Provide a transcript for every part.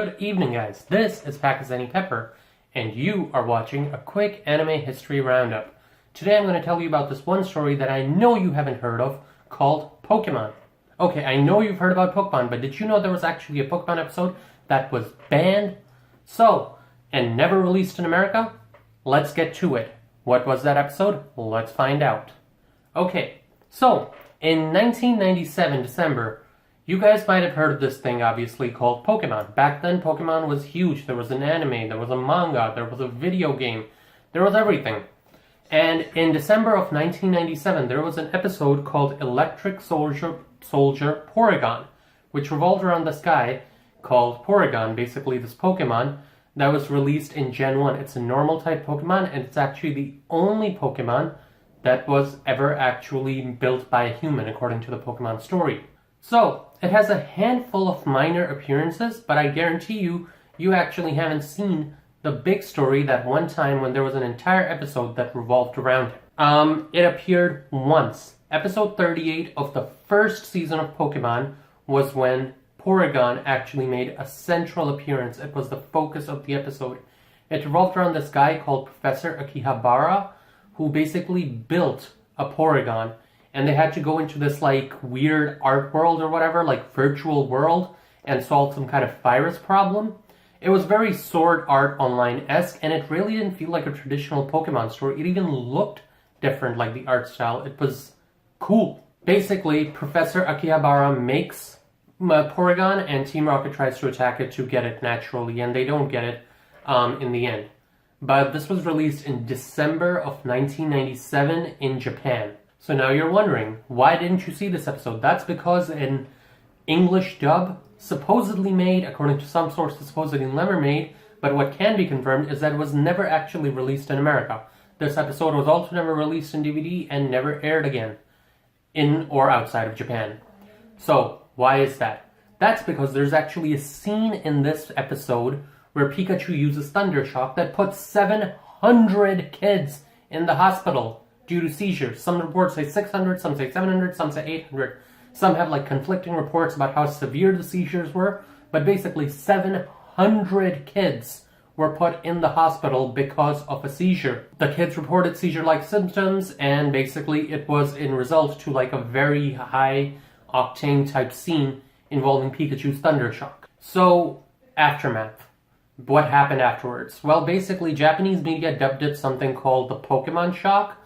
Good evening, guys. This is Pakistani Pepper, and you are watching a quick anime history roundup. Today I'm going to tell you about this one story that I know you haven't heard of, called Pokemon. Okay, I know you've heard about Pokemon, but did you know there was actually a Pokemon episode that was banned? And never released in America? Let's get to it. What was that episode? Let's find out. Okay, so in 1997, December, you guys might have heard of this thing, obviously, called Pokemon. Back then, Pokemon was huge. There was an anime, there was a manga, there was a video game, there was everything. And in December of 1997, there was an episode called Electric Soldier Porygon, which revolved around this guy called Porygon, basically this Pokemon, that was released in Gen 1. It's a normal type Pokemon, and it's actually the only Pokemon that was ever actually built by a human, according to the Pokemon story. So, it has a handful of minor appearances, but I guarantee you actually haven't seen the big story that one time when there was an entire episode that revolved around it. It appeared once. Episode 38 of the first season of Pokemon was when Porygon actually made a central appearance. It was the focus of the episode. It revolved around this guy called Professor Akihabara, who basically built a Porygon, and they had to go into this like weird art world or whatever, like virtual world, and solve some kind of virus problem. It was very Sword Art Online-esque, and it really didn't feel like a traditional Pokemon story. It even looked different, like the art style. It was cool. Basically, Professor Akihabara makes Porygon, and Team Rocket tries to attack it to get it naturally, and they don't get it in the end. But this was released in December of 1997 in Japan. So now you're wondering, why didn't you see this episode? That's because an English dub, supposedly made, according to some sources, supposedly never made, but what can be confirmed is that it was never actually released in America. This episode was also never released in DVD and never aired again, in or outside of Japan. So, why is that? That's because there's actually a scene in this episode where Pikachu uses Thunder Shock that puts 700 kids in the hospital due to seizures. Some reports say 600, some say 700, some say 800. Some have like conflicting reports about how severe the seizures were, but basically 700 kids were put in the hospital because of a seizure. The kids reported seizure-like symptoms, and basically it was in result to like a very high octane type scene involving Pikachu's Thunder Shock. So, aftermath. What happened afterwards? Well, basically Japanese media dubbed it something called the Pokemon Shock.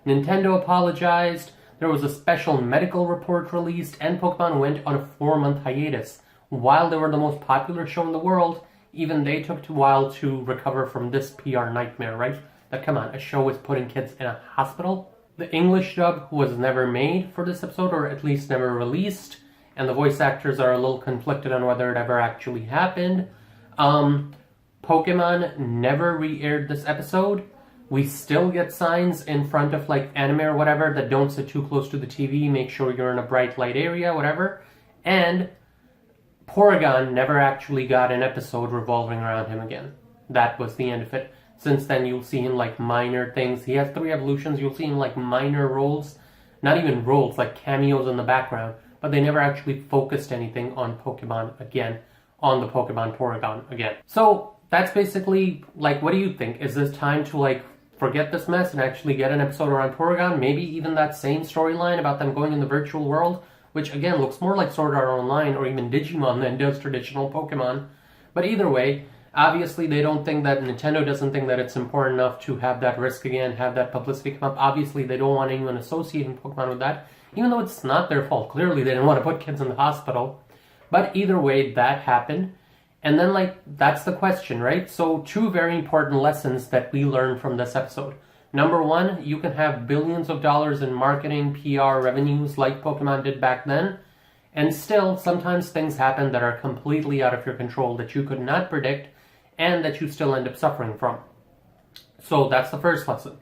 Nintendo apologized. There was a special medical report released, and Pokemon went on a 4-month hiatus. While they were the most popular show in the world, even they took a while to recover from this PR nightmare, right? That, come on, a show is putting kids in a hospital? The English dub was never made for this episode, or at least never released, and the voice actors are a little conflicted on whether it ever actually happened. Pokemon never re-aired this episode. We still get signs in front of like anime or whatever that don't sit too close to the TV, make sure you're in a bright light area, whatever. And Porygon never actually got an episode revolving around him again. That was the end of it. Since then you'll see him like minor things. He has 3 evolutions, you'll see him like minor roles. Not even roles, like cameos in the background. But they never actually focused anything on Pokemon again. On the Pokemon Porygon again. So that's basically, like, what do you think? Is this time to like forget this mess and actually get an episode around Porygon? Maybe even that same storyline about them going in the virtual world, which again looks more like Sword Art Online or even Digimon than does traditional Pokemon. But either way, obviously they don't think that, Nintendo doesn't think that it's important enough to have that risk again, have that publicity come up. Obviously they don't want anyone associating Pokemon with that, even though it's not their fault. Clearly they didn't want to put kids in the hospital. But either way, that happened. And then, like, that's the question, right? So, 2 very important lessons that we learned from this episode. Number 1, you can have billions of dollars in marketing, PR, revenues like Pokemon did back then, and still, sometimes things happen that are completely out of your control, that you could not predict, and that you still end up suffering from. So, that's the first lesson.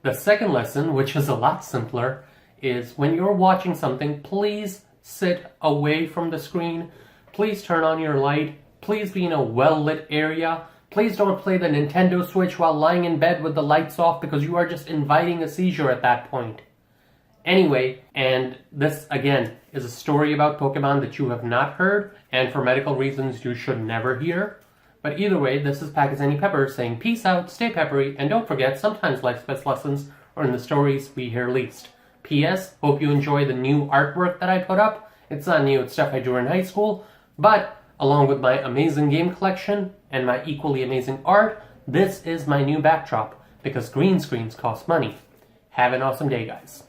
The second lesson, which is a lot simpler, is when you're watching something, please sit away from the screen. Please turn on your light. Please be in a well-lit area. Please don't play the Nintendo Switch while lying in bed with the lights off, because you are just inviting a seizure at that point. Anyway, and this, again, is a story about Pokemon that you have not heard, and for medical reasons you should never hear. But either way, this is Pakistani Pepper saying peace out, stay peppery, and don't forget, sometimes life's best lessons are in the stories we hear least. P.S. Hope you enjoy the new artwork that I put up. It's not new, it's stuff I drew in high school, but along with my amazing game collection and my equally amazing art, this is my new backdrop, because green screens cost money. Have an awesome day, guys.